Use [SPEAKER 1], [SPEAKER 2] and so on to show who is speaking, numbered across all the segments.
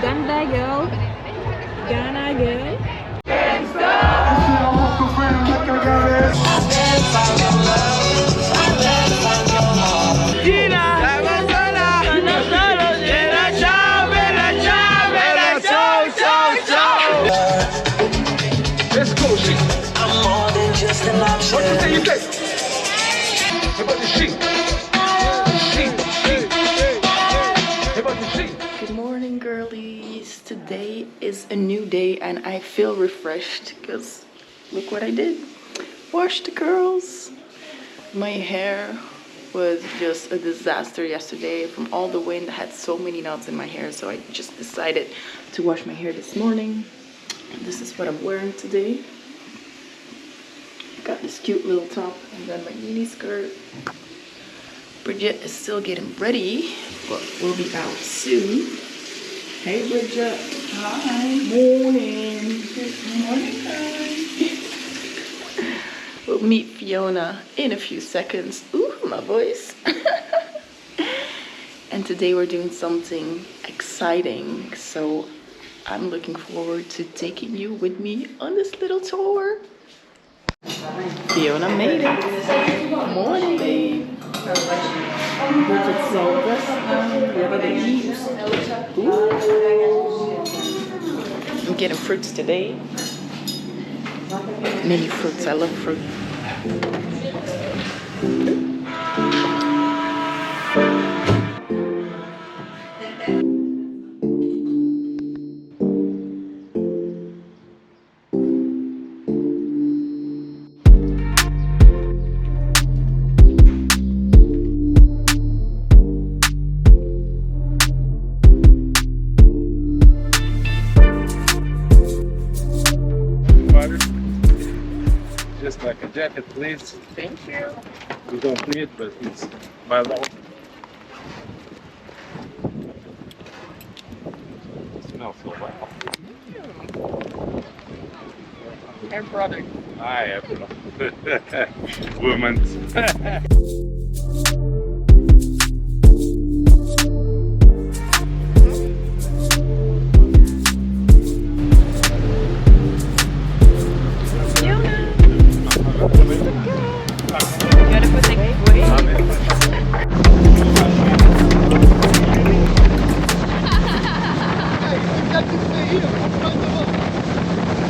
[SPEAKER 1] Uganda girl. Ghana girl.
[SPEAKER 2] Let's go, she.
[SPEAKER 3] I'm more than just an option.
[SPEAKER 2] What you say? You say? How about the sheep? How about the sheep?
[SPEAKER 4] Good morning, girlies. Today is a new day and I feel refreshed because look what I did. Washed the curls. My hair was just a disaster yesterday from all the wind. I had so many knots in my hair, so I just decided to wash my hair this morning. This is what I'm wearing today. Got this cute little top and then my mini skirt. Bridget is still getting ready, but we'll be out soon. Hey Bridget. Hi. Morning. Good morning, guys. We'll meet Fiona in a few seconds. Ooh, my voice. And today we're doing something exciting, so I'm looking forward to taking you with me on this little tour. Fiona made it. Morning, babe. Bridget's so dressed now, ready to eat. Ooh. I'm getting fruits today. Many fruits. I love fruit.
[SPEAKER 2] Just like a jacket, please.
[SPEAKER 4] Thank you.
[SPEAKER 2] You don't need, but it's by law. It smells so well.
[SPEAKER 4] Hair product.
[SPEAKER 2] Hi, women.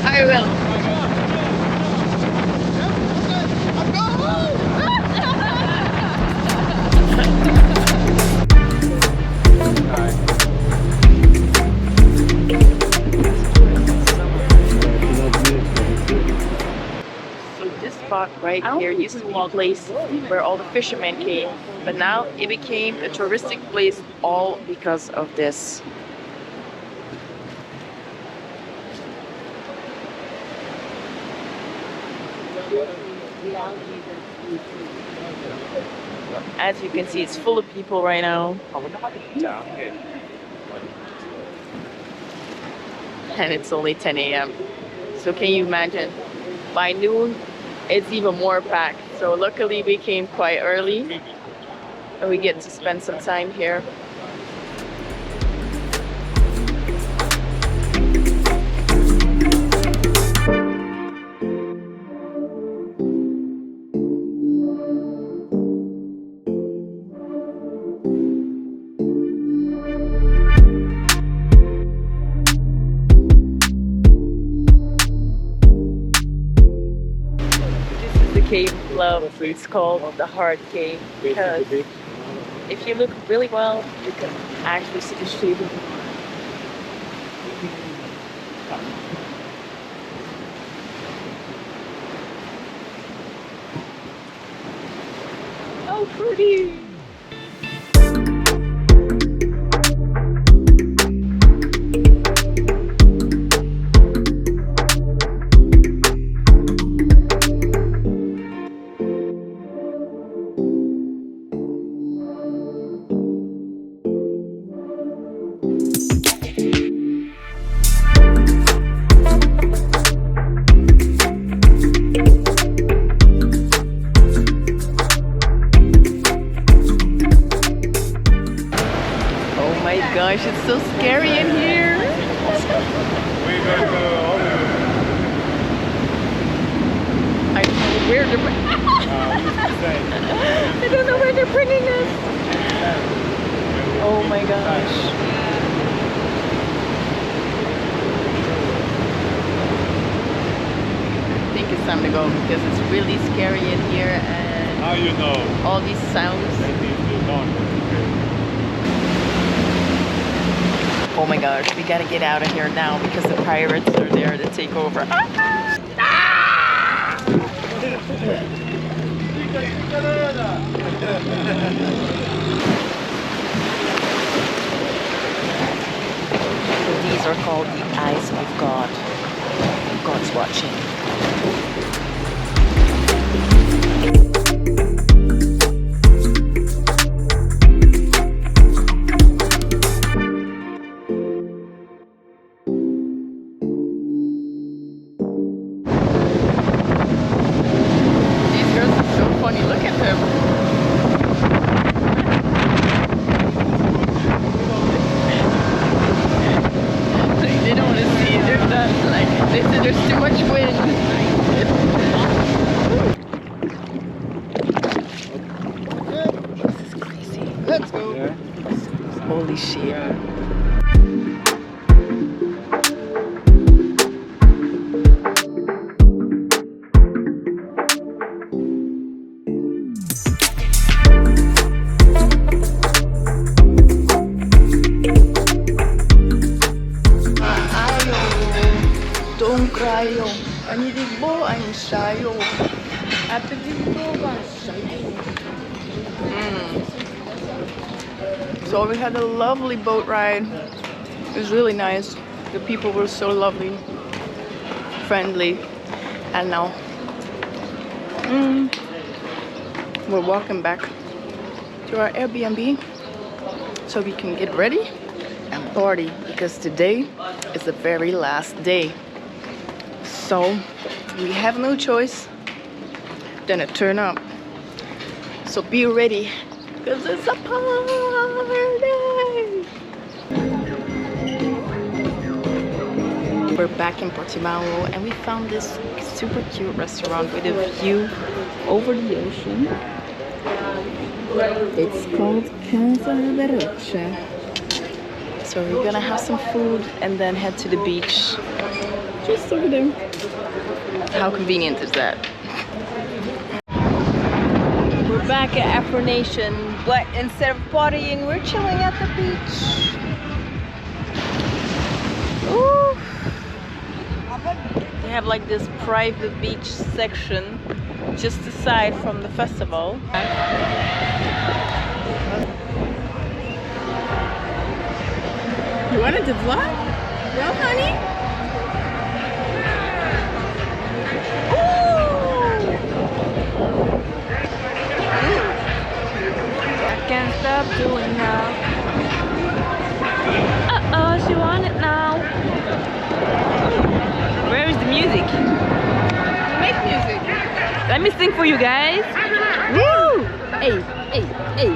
[SPEAKER 4] I will. So this spot right here used to be a place where all the fishermen came, but now it became a touristic place all because of this. As you can see, it's full of people right now. And it's only 10 a.m. So can you imagine? By noon, it's even more packed. So luckily we came quite early and we get to spend some time here. Cave of love. It's called the Heart Cave because if you look really well, you can actually see the shape of the heart. Oh, pretty! my gosh, it's so scary in here.
[SPEAKER 2] We're going to
[SPEAKER 4] I don't know where they're I don't know where they're bringing us. Oh my gosh. I think it's time to go because it's really scary in here and
[SPEAKER 2] How you know?
[SPEAKER 4] all these sounds. Oh my gosh, we gotta get out of here now because the pirates are there to take over. These are called the eyes of God. God's watching. Holy shit. Don't cry, yo. Ani di bo ang sayo. Ate di bo ba sayo. So we had a lovely boat ride. It was really nice. The people were so lovely, friendly, and now we're walking back to our Airbnb so we can get ready and party because today is the very last day. So we have no choice than to turn up. So be ready because it's a party. We're back in Portugal and we found this super cute restaurant with a view over the ocean. It's called Casa de Rocha. So we're gonna have some food and then head to the beach. Just over there. How convenient is that? We're back at Afro Nation, but instead of partying, we're chilling at the beach. Ooh. They have like this private beach section just aside from the festival.
[SPEAKER 1] You wanted to vlog? Well, honey? Can't stop doing now. Uh-oh, she want it now. Where is the music?
[SPEAKER 4] Make music.
[SPEAKER 1] Let me sing for you guys. Woo! Hey, hey, hey.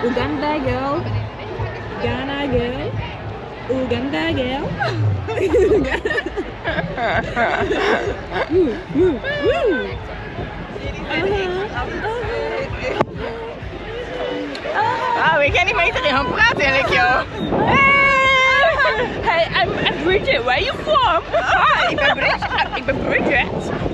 [SPEAKER 1] Uganda girl. Ghana girl. Uganda girl. Woo, woo, woo.
[SPEAKER 4] Ah, we kan niet meer tegen gaan praten eigenlijk, joh.
[SPEAKER 1] Hey, I'm Bridget. Where are you from?
[SPEAKER 4] Ah, ik ben Bridget.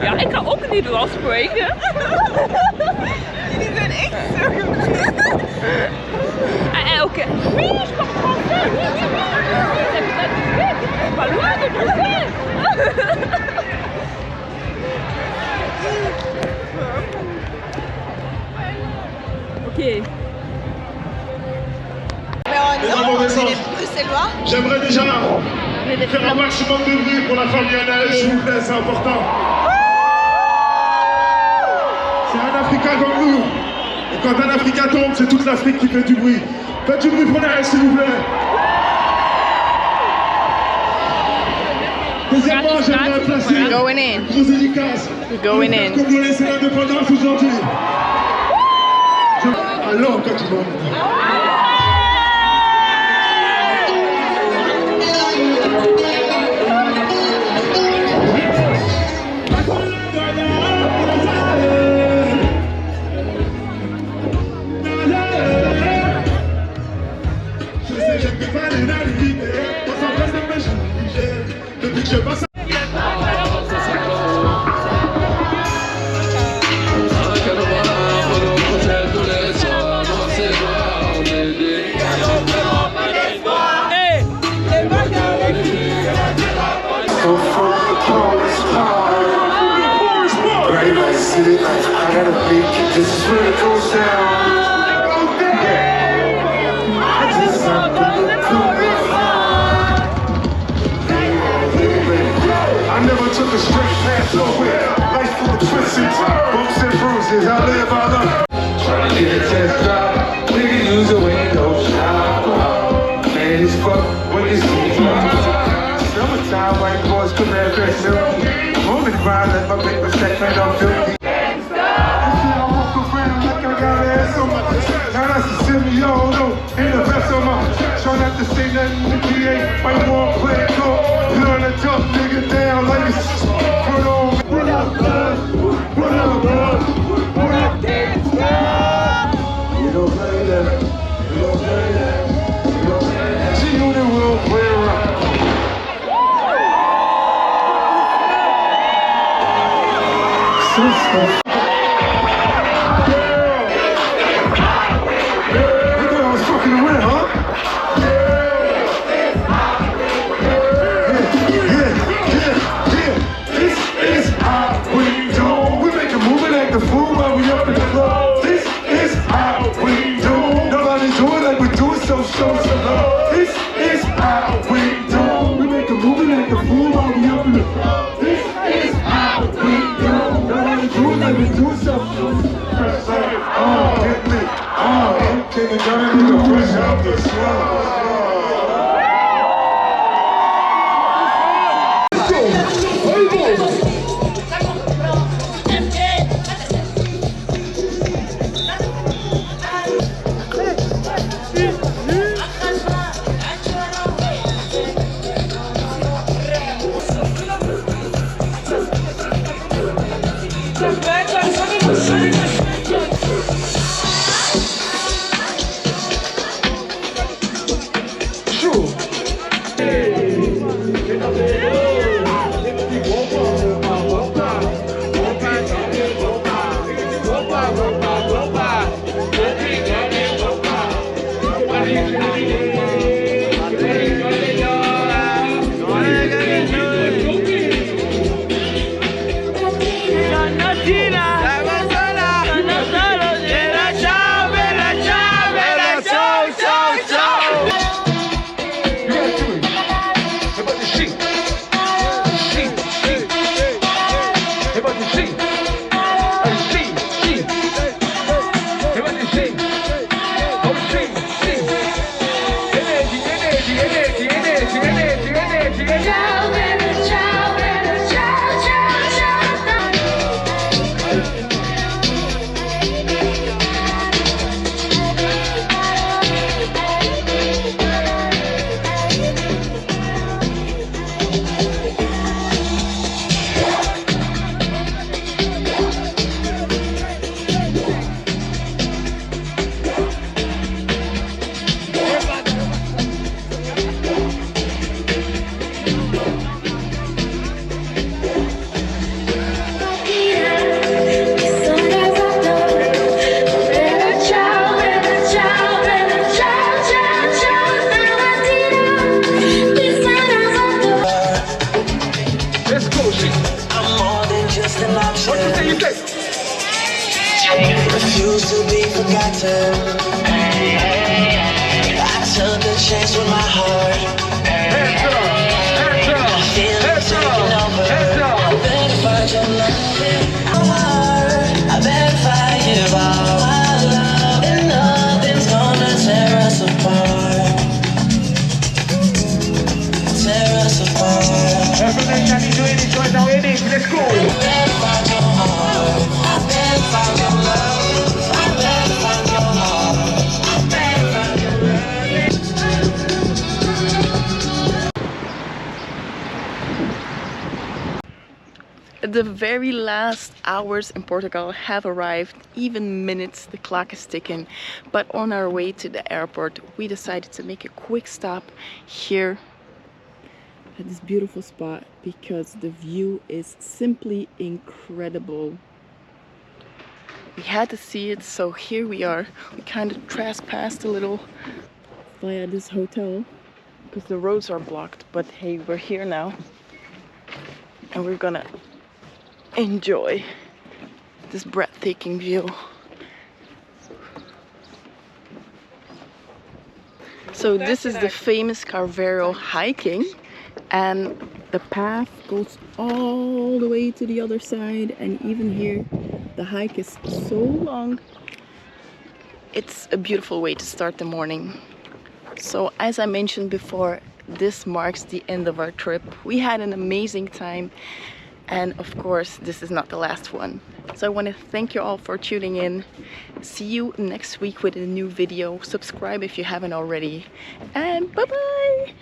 [SPEAKER 1] Ja, ik kan ook Nederlands spreken.
[SPEAKER 4] Jullie zijn echt zo
[SPEAKER 1] Oké. Oui, je parle français. Oui, oui, oui. C'est pas loin de Bruxelles. Ok.
[SPEAKER 5] J'aimerais déjà faire un maximum de bruit pour la famille Anaël, s'il vous plaît, c'est important. C'est un Africain comme nous. Et quand un Africain tombe, c'est toute l'Afrique qui fait du bruit. Faites du bruit pour Anaël, s'il vous plaît. Deuxièmement, j'aimerais placer une grosse dédicace. Congolais, c'est l'indépendance aujourd'hui. Alors, quand tu vas. Je passe à...
[SPEAKER 3] I gotta think this is where it goes down.
[SPEAKER 5] I never took a straight path nowhere. Life full of twists and bumps and bruises. I live, I love.
[SPEAKER 3] Trying to get a test drive. Nigga use a window shop. Man, it's fuck when it's summertime, white boys come at fresh milk. Moving around, let my paper stack, man, I'm filthy.
[SPEAKER 5] In the best of my try not to say nothing to DA. Fight more, play it cool. Put on a tough nigga down like it's put on. What up, blood? What up, blood? What up, dance? You don't play that. You don't play that. You don't play that. See who the will play around. Sister.
[SPEAKER 3] Refuse to be forgotten. I took a chance with my heart. I feel it taking over. I better find your love. I better find you all my love, and nothing's gonna tear us apart. Tear us apart.
[SPEAKER 5] Afro Nation, you doing it right now, Eddie. Let's go.
[SPEAKER 3] I better find your heart. I better find your love. I better find your heart. I better find your love.
[SPEAKER 4] The very last hours in Portugal have arrived, even minutes, the clock is ticking. But on our way to the airport, we decided to make a quick stop here at this beautiful spot because the view is simply incredible. We had to see it, so here we are. We kind of trespassed a little via this hotel because the roads are blocked, but hey, we're here now and we're gonna enjoy this breathtaking view. So this is the famous Carveiro hiking, and the path goes all the way to the other side, and even here the hike is so long. It's a beautiful way to start the morning. So as I mentioned before, this marks the end of our trip. We had an amazing time, and of course this is not the last one. So I want to thank you all for tuning in. See you next week with a new video. Subscribe if you haven't already, and bye bye.